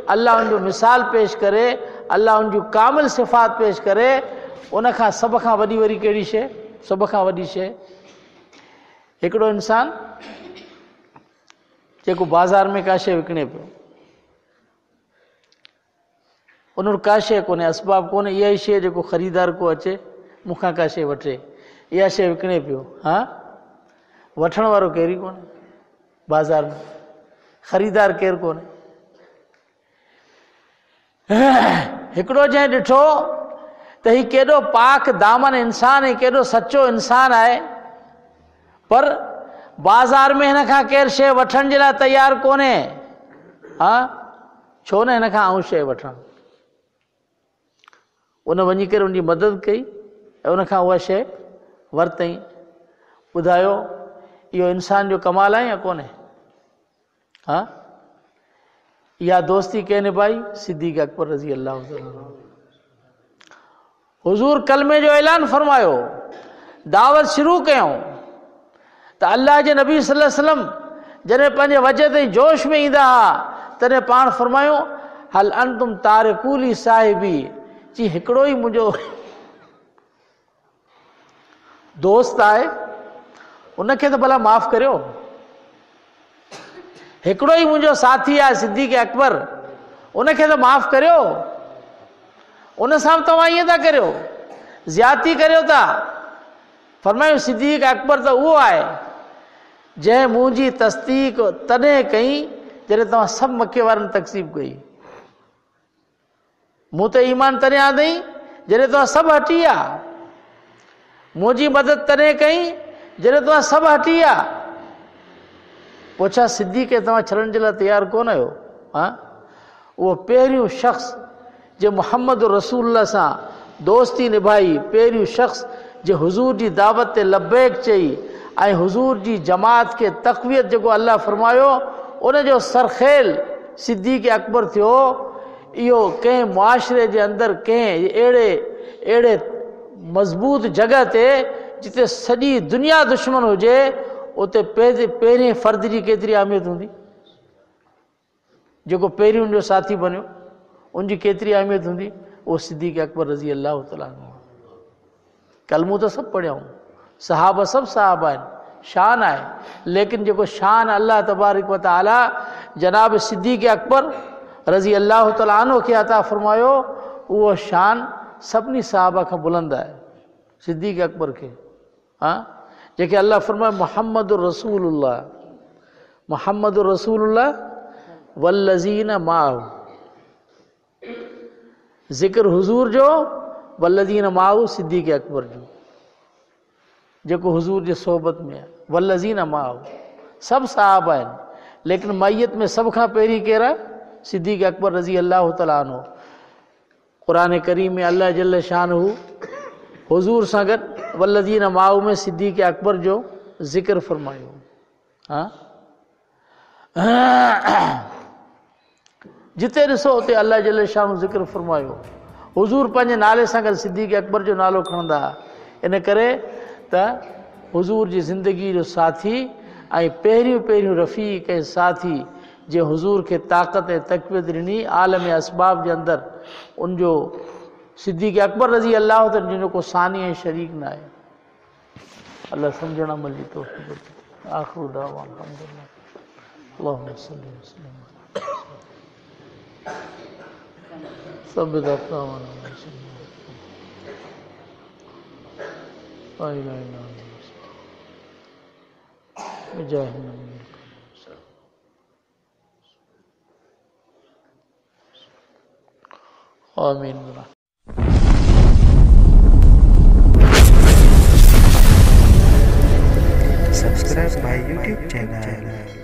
अल्लाह उनजो मिसाल पेश करे, अल्लाह उनजूं कामिल सिफ़ात पेश करे, उनखां सभ खां वॾी वरी कहिड़ी शइ? सभ खां वॾी शइ हिकिड़ो इंसान जेको बाज़ार में का शइ विकिणे पियो, उन वटि का शइ कोन्हे, असबाब कोन्हे, इहा ई शइ जेको ख़रीदार को अचे मूंखां का शइ वठे, इहा शइ विकिणे पियो। हा, वठण वारो केरु ई कोन्हे बाज़ार में, ख़रीदार केरु कोन्हे। हिकिड़ो जंहिं ॾिठो त हीउ केॾो पाक दामन इंसान ऐं केॾो सचो इंसान आहे, पर बाज़ार में हिन खां केरु शइ वठण जे लाइ तयारु कोन्हे, हा छो न हिन खां आऊं शइ वठां। उन वञी करे उनजी मदद कई ऐं उन खां उहा शइ वरितई। ॿुधायो इहो इंसान जो कमाल आहे या कोन्हे? हा इहा दोस्ती कंहिं निभाई? सिद्दीक़ अकबर रज़ी अल्लाह ताला। हुज़ूर कलमे जो ऐलान फरमायो, दावत शुरू कयूं त अल्लाह जे नबी सल्लल्लाहु अलैहि वसल्लम जॾहिं पंहिंजे वजह ते जोश में ईंदा हुआ तॾहिं पाण फरमायो हल अंतुम तारिकूली साहिबी, जी हिकिड़ो ई मुंहिंजो दोस्त आहे उनखे त भला माफ़ करियो, हिकिड़ो ई मुंहिंजो साथी आहे सिद्दीक़ अकबर, उनखे त माफ़ करियो। उन सां तव्हां ईअं था करियो, ज़्यादती करियो था। फरमायो सिद्दीक़ अकबर त उहो आहे जंहिं मुंहिंजी तस्दीक तॾहिं कई जॾहिं तव्हां सभु मके वारनि तक़सीब कई। मूं त ईमान तॾहिं आंदई जॾहिं तव्हां सभु हटी विया। मुंहिंजी मदद तॾहिं कई जॾहिं तव्हां सभु हटी विया। पोइ छा सिद्दीक़ खे तव्हां छॾण जे लाइ तयारु कोन आहियो? हा उहो पहिरियों शख़्स जे मुहम्मद रसूलुल्लाह सां दोस्ती निभाई, पहिरियों शख़्स जे हुज़ूर जी दावत ते लब्बैक चई ऐं हुज़ूर जी जमात खे तक़वियत जेको अल्लाह फरमायो उनजो सरखेल सिद्दीक़ अकबर थियो। इहो कंहिं मुआशरे जे अंदरि कंहिं अहिड़े मज़बूत जॻह ते जिते सॼी दुनिया दुश्मन हुजे उते पहिरें फ़र्द जी केतिरी अहमियत हूंदी? जेको पहिरियों उनजो साथी बनियो उनजी केतिरी अहमियत हूंदी? उहो सिद्दीक़ अकबर रज़ी अल्लाह ताला अन्हु। कलमूं त सभु पढ़ियाऊं, सहाबा सभु सहाबा आहिनि, शान आहे, लेकिन जेको शान अल्लाह तबारक व तआला जनाब सिद्दीक़ अकबर रज़ी अल्लाह ताला अन्हु खे अता फरमायो उहो शान सभिनी सहाबा खां बुलंद आहे सिद्दीक़ अकबर खे। हा जेके अल्लाह फरमाए मुहम्मद रसूलुल्लाह, मुहम्मद रसूलुल्लाह वल्लज़ीना माहू, ज़िक्र हुज़ूर जो, वल्लज़ीना माहू सिद्दीक़ अकबर जो जेको हुज़ूर जे सोहबत में आहे। वल्लज़ीना माहू सभु सहाबा आहिनि, लेकिन मैयत में सभ खां पहिरीं केरु आहे? सिद्दीक़ अकबर रज़ी अल्लाह ताला अन्हु। क़ुरान करीम में अल्लाह जल्ल शानहू हुज़ूर सां गॾु वल्लज़ीना माहू में सिद्दीक़ अकबर जो ज़िक्र फरमायो। हा जिते ॾिसो उते अल्लाह जल्ल शानहू ज़िक्र फरमायो। हुज़ूर पंहिंजे नाले सां गॾु सिद्दीक़ अकबर जो नालो खणंदा। इन करे त हुज़ूर जी ज़िंदगी जो साथी ऐं पहिरियों रफ़ीक ऐं साथी जे हुज़ूर खे ताक़त ऐं तक़वियत ॾिनी आलम असबाब जे अंदरि, उनजो सिद्दीक़ अकबर रज़ी अल्लाह ताला जिन जो को सानी ऐं शरीक न आहे। अल्लाह सम्झण अमल जी तौफ़ीक़ ॾे। आख़िरु दावाना अल्हम्दुलिल्लाह। अल्लाहुम्मा सल्लि व सल्लिम सब दातावाना आमीन। Subscribe my YouTube channel.